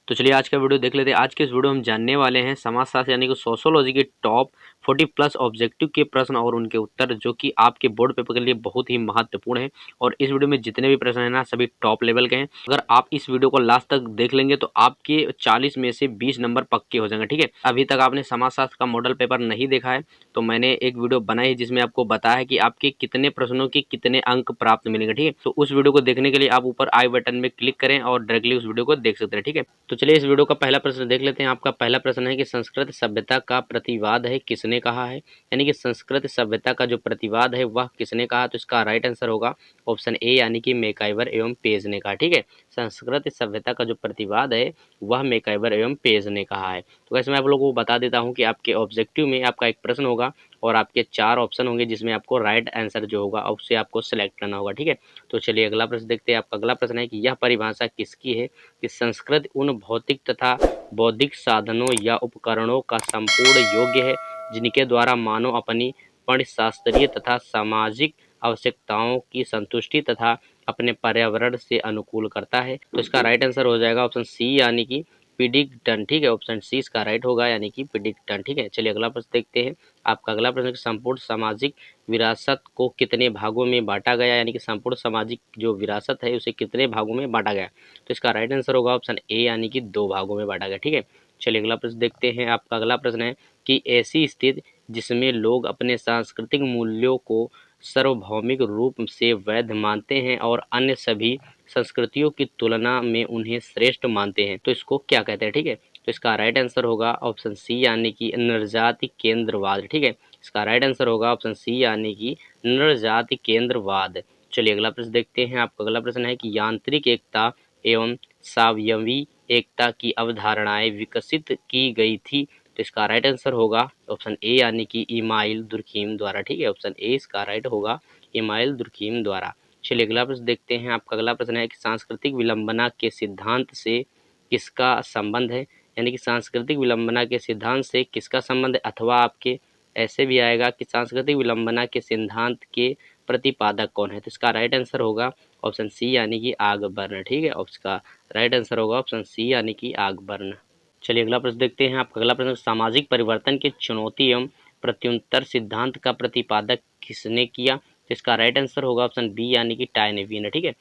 तो चलिए आज का वीडियो देख लेते हैं। आज के इस वीडियो में हम जानने वाले हैं समाजशास्त्र यानी कि सोशियोलॉजी के टॉप 40 प्लस ऑब्जेक्टिव के प्रश्न और उनके उत्तर, जो कि आपके बोर्ड पेपर के लिए बहुत ही महत्वपूर्ण है। और इस वीडियो में जितने भी प्रश्न हैं ना, सभी टॉप लेवल के हैं। अगर आप इस वीडियो को लास्ट तक देख लेंगे तो आपके 40 में से 20 नंबर पक्के हो जाएंगे। ठीक है, अभी तक आपने समाजशास्त्र का मॉडल पेपर नहीं देखा है तो मैंने एक वीडियो बनाई है जिसमें आपको बताया है कि आपके कितने प्रश्नों के कितने अंक प्राप्त मिलेंगे। ठीक है, तो उस वीडियो को देखने के लिए आप ऊपर आई बटन में क्लिक करें और डायरेक्टली उस वीडियो को देख सकते हैं। ठीक है, तो चलिए इस वीडियो का पहला प्रश्न देख लेते हैं। आपका पहला प्रश्न है कि संस्कृत सभ्यता का प्रतिवाद है किसने कहा है। यानी कि संस्कृत सभ्यता का जो प्रतिवाद है वह किसने कहा। तो इसका राइट आंसर होगा ऑप्शन ए यानी कि मैकाइवर एवं पेज ने कहा। ठीक है, संस्कृत सभ्यता का जो प्रतिवाद है वह मैकाइवर एवं पेज ने कहा है। तो वैसे मैं आप लोगों को बता देता हूँ कि आपके ऑब्जेक्टिव में आपका एक प्रश्न होगा और आपके 4 ऑप्शन होंगे जिसमें आपको राइट आंसर जो होगा उससे आपको सेलेक्ट करना होगा। ठीक है, तो चलिए अगला प्रश्न देखते हैं। आपका अगला प्रश्न है कि यह परिभाषा किसकी है कि संस्कृत उन भौतिक तथा बौद्धिक साधनों या उपकरणों का संपूर्ण योग्य है जिनके द्वारा मानव अपनी शास्त्रीय तथा सामाजिक आवश्यकताओं की संतुष्टि तथा अपने पर्यावरण से अनुकूल करता है। तो इसका राइट आंसर हो जाएगा ऑप्शन सी यानी कि पिडिक्टन। ठीक है, ऑप्शन सी इसका राइट होगा यानी कि पिडिक्टन। ठीक है, चलिए अगला प्रश्न देखते हैं। आपका अगला प्रश्न संपूर्ण सामाजिक विरासत को कितने भागों में बांटा गया, यानी कि संपूर्ण सामाजिक जो विरासत है उसे कितने भागों में बांटा गया। तो इसका राइट आंसर होगा ऑप्शन ए यानी कि 2 भागों में बांटा गया। ठीक है, चलिए अगला प्रश्न देखते हैं। आपका अगला प्रश्न है कि ऐसी स्थिति जिसमें लोग अपने सांस्कृतिक मूल्यों को सार्वभौमिक रूप से वैध मानते हैं और अन्य सभी संस्कृतियों की तुलना में उन्हें श्रेष्ठ मानते हैं, तो इसको क्या कहते हैं। ठीक है, तो इसका राइट आंसर होगा ऑप्शन सी यानी कि नरजाति केंद्रवाद। ठीक है, इसका राइट आंसर होगा ऑप्शन सी यानी कि नरजाति केंद्रवाद। चलिए अगला प्रश्न देखते हैं। आपका अगला प्रश्न है कि यांत्रिक एकता एवं सावयवी एकता की अवधारणाएं विकसित की गई थी। तो इसका राइट आंसर होगा ऑप्शन ए यानी कि इमाइल दुर्खीम द्वारा। ठीक है, ऑप्शन ए इसका राइट होगा इमाइल दुर्खीम द्वारा। चलिए अगला प्रश्न देखते हैं। आपका अगला प्रश्न है कि सांस्कृतिक विलंबना के सिद्धांत से किसका संबंध है। यानी कि सांस्कृतिक विलंबना के सिद्धांत से किसका संबंध है, अथवा आपके ऐसे भी आएगा कि सांस्कृतिक विलंबना के सिद्धांत के प्रतिपादक कौन है। तो इसका राइट आंसर होगा ऑप्शन सी यानी कि आगबर्न। ठीक है, और इसका राइट आंसर होगा ऑप्शन सी यानी कि आगबर्न। चलिए अगला प्रश्न देखते हैं। आपका अगला प्रश्न सामाजिक परिवर्तन की चुनौती एवं प्रत्युत्तर सिद्धांत का प्रतिपादक किसने किया। तो इसका राइट आंसर होगा ऑप्शन बी यानी कि टायनेवी ने। ठीक है,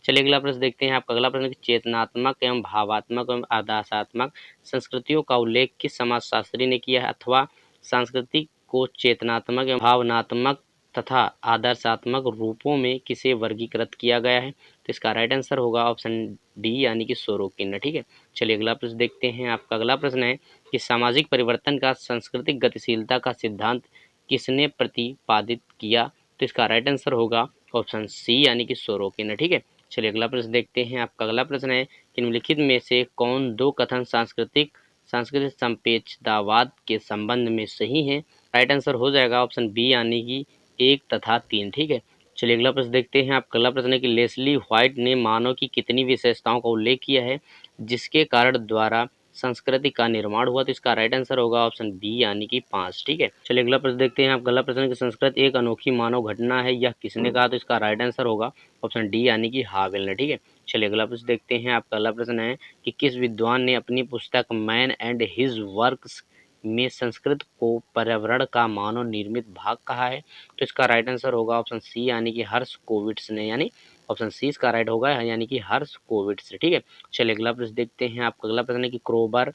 चलिए अगला प्रश्न देखते हैं। आपका अगला प्रश्न चेतनात्मक एवं भावात्मक एवं आदर्शात्मक संस्कृतियों का उल्लेख किस समाजशास्त्री ने किया है, अथवा संस्कृति को चेतनात्मक एवं भावनात्मक तथा आदर्शात्मक रूपों में किसे वर्गीकृत किया गया है। तो इसका राइट आंसर होगा ऑप्शन डी यानी कि सोरोकिन। ठीक है, चलिए अगला प्रश्न देखते हैं। आपका अगला प्रश्न है कि सामाजिक परिवर्तन का सांस्कृतिक गतिशीलता का सिद्धांत किसने प्रतिपादित किया। तो इसका राइट आंसर होगा ऑप्शन सी यानी कि सोरोकिन। ठीक है, चलिए अगला प्रश्न देखते हैं। आपका अगला प्रश्न है कि निम्नलिखित में से कौन 2 कथन सांस्कृतिक संपेक्षतावाद के संबंध में सही है। राइट आंसर हो जाएगा ऑप्शन बी यानी कि 1 तथा 3। ठीक है, चलिए अगला प्रश्न देखते हैं। आपका अगला प्रश्न है कि लेस्ली व्हाइट ने मानव की कितनी विशेषताओं का उल्लेख किया है जिसके कारण द्वारा संस्कृति का निर्माण हुआ। तो इसका राइट आंसर होगा ऑप्शन बी यानी कि 5। ठीक है, चलिए अगला प्रश्न देखते हैं। आप अगला प्रश्न है कि संस्कृत एक अनोखी मानव घटना है, यह किसने कहा। तो इसका राइट आंसर होगा ऑप्शन डी यानी कि हावेल ने। ठीक है, चलिए अगला प्रश्न देखते हैं। आपका अगला प्रश्न है कि किस विद्वान ने अपनी पुस्तक मैन एंड हिज वर्क्स में संस्कृत को पर्यावरण का मानव निर्मित भाग कहा है। तो इसका राइट आंसर होगा ऑप्शन सी यानी कि हर्ष कोविट्स ने, यानी ऑप्शन सी इसका राइट होगा यानी कि हर्ष कोविट्स। ठीक है, चलिए अगला प्रश्न देखते हैं। आपका अगला प्रश्न है कि क्रोबर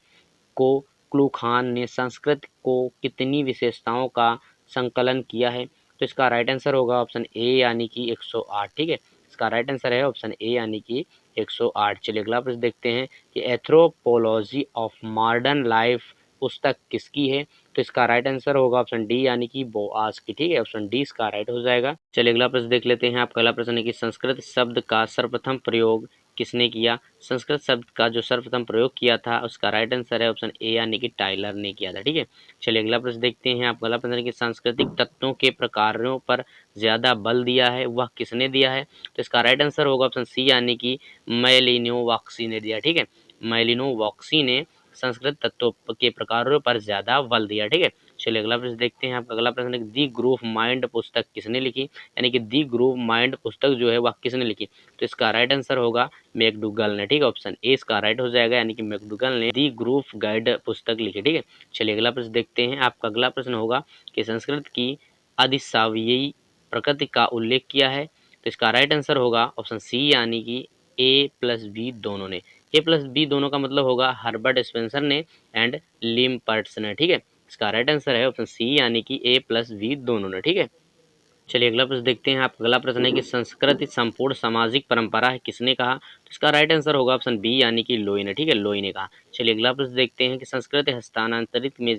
को क्लूखान ने संस्कृत को कितनी विशेषताओं का संकलन किया है। तो इसका राइट आंसर होगा ऑप्शन ए यानी कि 108। ठीक है, इसका राइट आंसर है ऑप्शन ए यानी कि 108। चलिए अगला प्रश्न देखते हैं कि एथ्रोपोलॉजी ऑफ मॉडर्न लाइफ पुस्तक किसकी है। तो इसका राइट आंसर होगा ऑप्शन डी यानी कि बोआस की। ठीक है, ऑप्शन डी इसका राइट हो जाएगा। चलिए अगला प्रश्न देख लेते हैं। आपका अगला प्रश्न है कि संस्कृत शब्द का सर्वप्रथम प्रयोग किसने किया। संस्कृत शब्द का जो सर्वप्रथम प्रयोग किया था उसका राइट आंसर है ऑप्शन ए यानी कि टाइलर ने किया था। ठीक है, चलिए अगला प्रश्न देखते हैं। आपका अगला प्रश्न है कि सांस्कृतिक तत्वों के प्रकारों पर ज्यादा बल दिया है वह किसने दिया है। तो इसका राइट आंसर होगा ऑप्शन सी यानी कि मैलिनोवस्की ने दिया। ठीक है, मैलिनोवस्की ने संस्कृत तत्वों के प्रकारों पर ज्यादा बल दिया। ठीक है, चलिए अगला प्रश्न देखते हैं। आपका अगला प्रश्न है दी ग्रुप माइंड पुस्तक किसने लिखी, यानी कि दी ग्रुप माइंड पुस्तक जो है वह किसने लिखी। तो इसका राइट आंसर होगा मैकडूगल ने। ठीक है, ऑप्शन ए इसका राइट हो जाएगा, यानी कि मैकडूगल ने दी ग्रुप गाइड पुस्तक लिखी। ठीक है, चलिए अगला प्रश्न देखते हैं। आपका अगला प्रश्न होगा कि संस्कृत की अधिसावयी प्रकृति का उल्लेख किया है। तो इसका राइट आंसर होगा ऑप्शन सी, यानी कि ए प्लस बी दोनों ने। ए प्लस बी दोनों का मतलब होगा हर्बर्ट स्पेंसर ने एंड लिम्पर्ट्स ने। ठीक है, इसका राइट आंसर है ऑप्शन सी, यानी कि ए प्लस बी दोनों ने। ठीक है, चलिए अगला प्रश्न देखते हैं। आपका अगला प्रश्न है कि संस्कृत संपूर्ण सामाजिक परंपरा है किसने कहा। तो इसका राइट आंसर होगा ऑप्शन बी, यानी कि लोई ने। ठीक है, लोई ने कहा। चलिए अगला प्रश्न देखते हैं कि संस्कृत हस्तांतरित में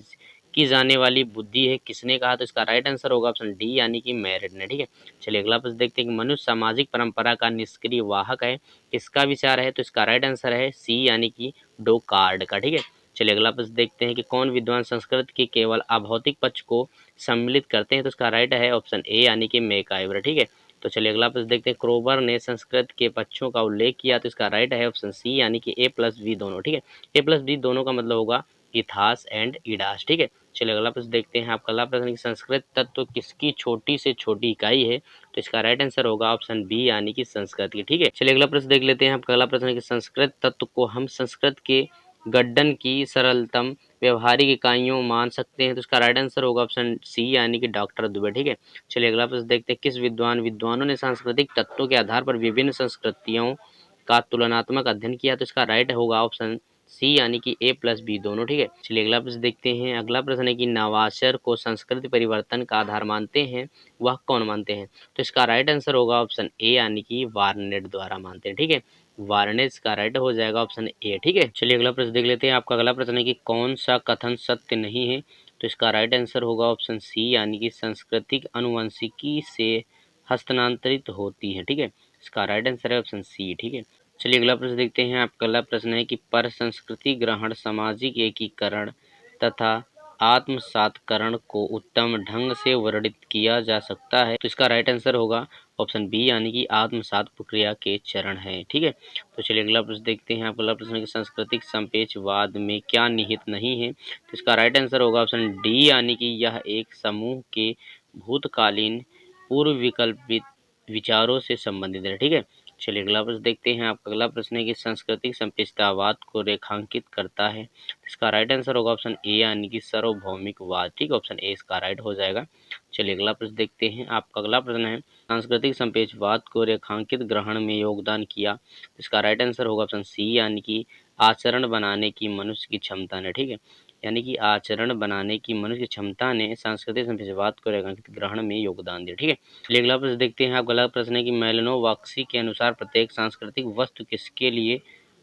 की जाने वाली बुद्धि है किसने कहा। तो इसका राइट आंसर होगा ऑप्शन डी, यानी कि मेरिट ने। ठीक है, चलिए अगला प्रश्न देखते हैं कि मनुष्य सामाजिक परंपरा का निष्क्रिय वाहक है किसका विचार है। तो इसका राइट आंसर है सी, यानी कि डोकार्ड का। ठीक है, चलिए अगला प्रश्न देखते हैं कि कौन विद्वान संस्कृत के केवल अभौतिक पक्ष को सम्मिलित करते हैं। तो इसका राइट है ऑप्शन ए, यानी कि मैकाइवर। ठीक है, तो चलिए अगला प्रश्न देखते हैं। क्रोबर ने संस्कृत के पक्षों का उल्लेख किया। तो इसका राइट है ऑप्शन सी, यानी कि ए प्लस बी दोनों। ठीक है, ए प्लस बी दोनों का मतलब होगा इथास एंड इडास। ठीक है, चलिए अगला प्रश्न देखते हैं। आपका अगला प्रश्न संस्कृत तत्व किसकी छोटी से छोटी इकाई है। तो इसका राइट आंसर होगा ऑप्शन बी, यानी कि संस्कृत की। ठीक है, चलिए अगला प्रश्न देख लेते हैं। आपका अगला प्रश्न है कि संस्कृत तत्व को हम संस्कृत के गड्ढन की सरलतम व्यवहारिक इकाइयों मान सकते हैं। तो इसका राइट आंसर होगा ऑप्शन सी, यानी कि डॉक्टर दुबे। ठीक है, चलिए अगला प्रश्न देखते हैं। किस विद्वानों ने सांस्कृतिक तत्वों के आधार पर विभिन्न संस्कृतियों का तुलनात्मक अध्ययन किया। तो इसका राइट होगा ऑप्शन सी, यानी कि ए प्लस बी दोनों। ठीक है, चलिए अगला प्रश्न देखते हैं। अगला प्रश्न है कि नवाचार को संस्कृति परिवर्तन का आधार मानते हैं, वह कौन मानते हैं। तो इसका राइट आंसर होगा ऑप्शन ए, यानी कि वार्नेट द्वारा मानते हैं। ठीक है, वार्नेस का राइट हो जाएगा ऑप्शन ए। ठीक है, चलिए अगला प्रश्न देख लेते हैं। आपका अगला प्रश्न है कि कौन सा कथन सत्य नहीं है। तो इसका राइट आंसर होगा ऑप्शन सी, यानी कि सांस्कृतिक अनुवंशिकी से हस्तांतरित होती है। ठीक है, इसका राइट आंसर है ऑप्शन सी। ठीक है, चलिए अगला प्रश्न देखते हैं। आपका अगला प्रश्न है कि पर संस्कृति ग्रहण सामाजिक एकीकरण तथा आत्मसातकरण को उत्तम ढंग से वर्णित किया जा सकता है। तो इसका राइट आंसर होगा ऑप्शन बी, यानी कि आत्मसात प्रक्रिया के चरण है। ठीक है, तो चलिए अगला प्रश्न देखते हैं। आपका अगला प्रश्न है कि सांस्कृतिक संपेचवाद में क्या निहित नहीं है। तो इसका राइट आंसर होगा ऑप्शन डी, यानी कि यह एक समूह के भूतकालीन पूर्व विकल्पित विचारों से संबंधित है। ठीक है, चलिए अगला प्रश्न देखते हैं। आपका अगला प्रश्न है कि सांस्कृतिक संपेचतावाद को रेखांकित करता है। इसका राइट आंसर होगा ऑप्शन ए, यानी कि सार्वभौमिकवाद। ठीक है, ऑप्शन ए इसका राइट हो जाएगा। चलिए अगला प्रश्न देखते हैं। आपका अगला प्रश्न है सांस्कृतिक संपेचवाद को रेखांकित ग्रहण में योगदान किया। इसका राइट आंसर होगा ऑप्शन सी, यानी कि आचरण बनाने की मनुष्य की क्षमता ने। ठीक है, यानी कि आचरण बनाने की मनुष्य की क्षमता ने सांस्कृतिक संपेचवाद को रेखांकित ग्रहण में योगदान दिया। ठीक है, चलिए अगला प्रश्न देखते हैं। आप अगला प्रश्न है कि मेलिनोवस्की के अनुसार प्रत्येक सांस्कृतिक वस्तु किसके लिए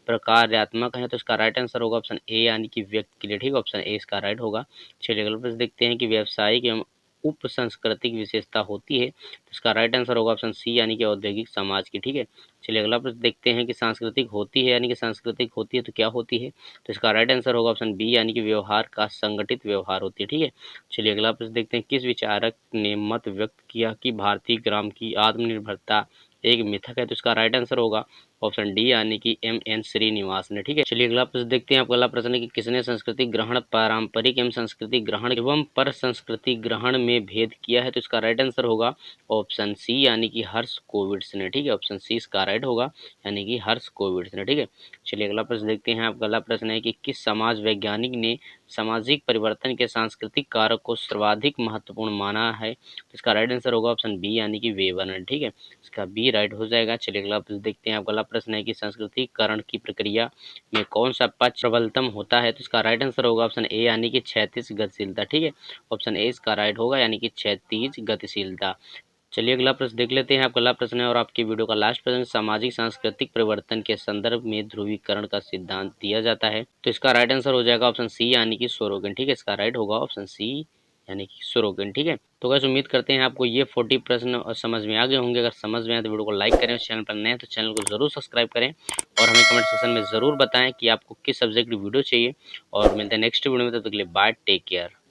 प्रकार्यात्मक है। तो इसका राइट आंसर होगा ऑप्शन ए, यानी कि व्यक्ति के लिए। ठीक है, ऑप्शन ए इसका राइट होगा। चलिए अगला प्रश्न देखते हैं कि व्यावसायिक एवं उप सांस्कृतिक विशेषता होती है। तो इसका राइट आंसर होगा ऑप्शन सी, यानी कि औद्योगिक समाज की। ठीक है, चलिए अगला प्रश्न देखते हैं कि सांस्कृतिक होती है, यानी कि सांस्कृतिक होती है तो क्या होती है। तो इसका राइट आंसर होगा ऑप्शन बी, यानी कि व्यवहार का संगठित व्यवहार होती है। ठीक है, चलिए अगला प्रश्न देखते हैं। किस विचारक ने मत व्यक्त किया कि भारतीय ग्राम की आत्मनिर्भरता एक मिथक है। तो इसका राइट आंसर होगा ऑप्शन डी, यानी कि एम श्रीनिवास ने। ठीक है, चलिए अगला प्रश्न देखते हैं। आपका अगला प्रश्न है कि किसने संस्कृति ग्रहण पारंपरिक एवं संस्कृति ग्रहण एवं पर संस्कृति ग्रहण में भेद किया है। तो इसका राइट आंसर होगा ऑप्शन सी, यानी कि हर्ष कोविड्स ने। ठीक है, ऑप्शन सी इसका राइट होगा, यानी कि हर्ष कोविड्स ने। ठीक है, चलिए अगला प्रश्न देखते हैं। आपका अगला प्रश्न है कि किस समाज वैज्ञानिक ने सामाजिक परिवर्तन के सांस्कृतिक कारक को सर्वाधिक महत्वपूर्ण माना है। तो इसका राइट आंसर होगा ऑप्शन बी, यानी कि वेबर ने। ठीक है, इसका बी राइट हो जाएगा। चलिए अगला प्रश्न देखते हैं। आपका अगला प्रश्न है कि सांस्कृतिकरण की प्रक्रिया में कौन सा पक्ष प्रबलतम होता है। तो इसका राइट आंसर होगा ऑप्शन ए, यानी कि क्षैतिज गतिशीलता। ठीक है, ऑप्शन ए इसका राइट होगा, यानी कि क्षैतिज गतिशीलता। चलिए अगला प्रश्न देख लेते हैं। आपका अगला प्रश्न है और आपकी वीडियो का लास्ट प्रश्न, सामाजिक सांस्कृतिक परिवर्तन के संदर्भ में ध्रुवीकरण का सिद्धांत दिया जाता है। तो इसका राइट आंसर हो जाएगा ऑप्शन सी, यानी कि सोरोगन। ठीक है, इसका राइट होगा ऑप्शन सी, यानी कि सोरोगन। ठीक है, तो गाइस उम्मीद करते हैं आपको ये 40 प्रश्न समझ में आ गए होंगे। अगर समझ में आए तो वीडियो को लाइक करें, चैनल पर नए हैं तो चैनल को जरूर सब्सक्राइब करें और हमें कमेंट सेक्शन में ज़रूर बताएं कि आपको किस सब्जेक्ट की वीडियो चाहिए। और मिलते हैं नेक्स्ट वीडियो में, तब तक के लिए बाय, टेक केयर।